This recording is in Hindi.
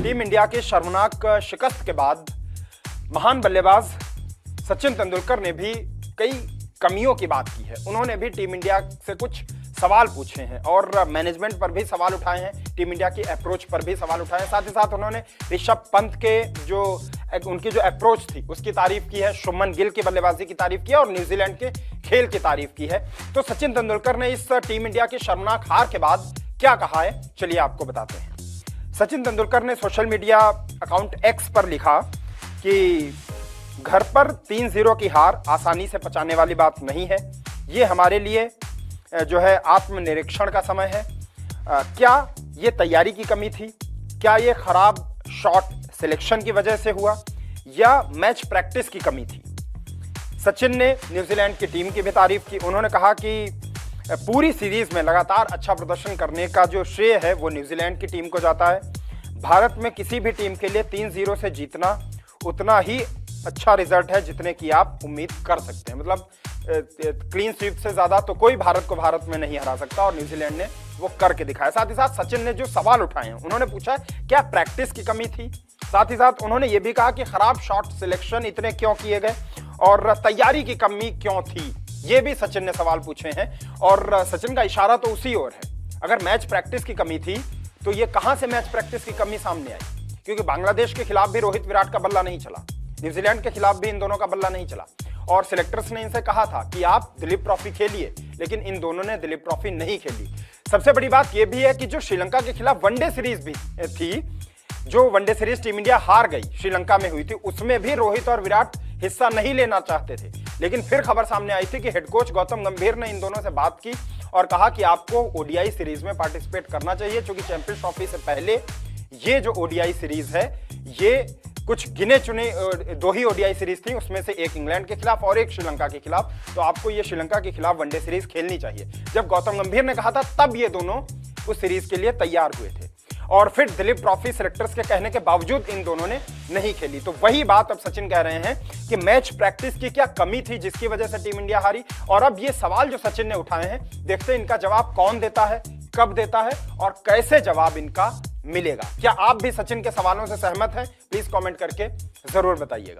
टीम इंडिया की शर्मनाक शिकस्त के बाद महान बल्लेबाज सचिन तेंदुलकर ने भी कई कमियों की बात की है। उन्होंने भी टीम इंडिया से कुछ सवाल पूछे हैं और मैनेजमेंट पर भी सवाल उठाए हैं, टीम इंडिया की अप्रोच पर भी सवाल उठाए हैं। साथ ही साथ उन्होंने ऋषभ पंत के उनकी जो अप्रोच थी उसकी तारीफ की है, शुभमन गिल की बल्लेबाजी की तारीफ की है और न्यूजीलैंड के खेल की तारीफ की है। तो सचिन तेंदुलकर ने इस टीम इंडिया की शर्मनाक हार के बाद क्या कहा है, चलिए आपको बताते हैं। सचिन तेंदुलकर ने सोशल मीडिया अकाउंट एक्स पर लिखा कि घर पर 3-0 की हार आसानी से पचाने वाली बात नहीं है। ये हमारे लिए जो है आत्मनिरीक्षण का समय है। क्या ये तैयारी की कमी थी? क्या ये खराब शॉट सिलेक्शन की वजह से हुआ या मैच प्रैक्टिस की कमी थी? सचिन ने न्यूजीलैंड की टीम की भी तारीफ की। उन्होंने कहा कि पूरी सीरीज में लगातार अच्छा प्रदर्शन करने का जो श्रेय है वो न्यूजीलैंड की टीम को जाता है। भारत में किसी भी टीम के लिए 3-0 से जीतना उतना ही अच्छा रिजल्ट है जितने की आप उम्मीद कर सकते हैं। मतलब क्लीन स्वीप से ज्यादा तो कोई भारत को भारत में नहीं हरा सकता और न्यूजीलैंड ने वो करके दिखाया। साथ ही साथ सचिन ने जो सवाल उठाए हैं, उन्होंने पूछा क्या प्रैक्टिस की कमी थी। साथ ही साथ उन्होंने ये भी कहा कि खराब शॉट सिलेक्शन इतने क्यों किए गए और तैयारी की कमी क्यों थी, ये भी सचिन ने सवाल पूछे हैं। और सचिन का इशारा तो उसी ओर है। अगर मैच प्रैक्टिस की कमी थी तो ये कहां से मैच प्रैक्टिस की कमी सामने आई? क्योंकि बांग्लादेश के खिलाफ भी रोहित विराट का बल्ला नहीं चला, न्यूजीलैंड के खिलाफ भी इन दोनों का बल्ला नहीं चला और सिलेक्टर्स ने इनसे कहा था कि आप दिलीप ट्रॉफी खेलिए, लेकिन इन दोनों ने दिलीप ट्रॉफी नहीं खेली। सबसे बड़ी बात यह भी है कि जो श्रीलंका के खिलाफ वनडे सीरीज भी थी, जो वनडे सीरीज टीम इंडिया हार गई श्रीलंका में हुई थी, उसमें भी रोहित और विराट हिस्सा नहीं लेना चाहते थे। लेकिन फिर खबर सामने आई थी कि हेड कोच गौतम गंभीर ने इन दोनों से बात की और कहा कि आपको ओडीआई सीरीज में पार्टिसिपेट करना चाहिए, क्योंकि चैंपियंस ट्रॉफी से पहले ये जो ओडीआई सीरीज है ये कुछ गिने चुने 2 ही ओडीआई सीरीज थी, उसमें से एक इंग्लैंड के खिलाफ और एक श्रीलंका के खिलाफ, तो आपको ये श्रीलंका के खिलाफ वनडे सीरीज खेलनी चाहिए। जब गौतम गंभीर ने कहा था तब ये दोनों उस सीरीज के लिए तैयार हुए थे और फिर दिलीप ट्रॉफी सिलेक्टर्स के कहने के बावजूद इन दोनों ने नहीं खेली। तो वही बात अब सचिन कह रहे हैं कि मैच प्रैक्टिस की क्या कमी थी जिसकी वजह से टीम इंडिया हारी। और अब ये सवाल जो सचिन ने उठाए हैं, देखते हैं इनका जवाब कौन देता है, कब देता है और कैसे जवाब इनका मिलेगा। क्या आप भी सचिन के सवालों से सहमत हैं? प्लीज कमेंट करके जरूर बताइएगा।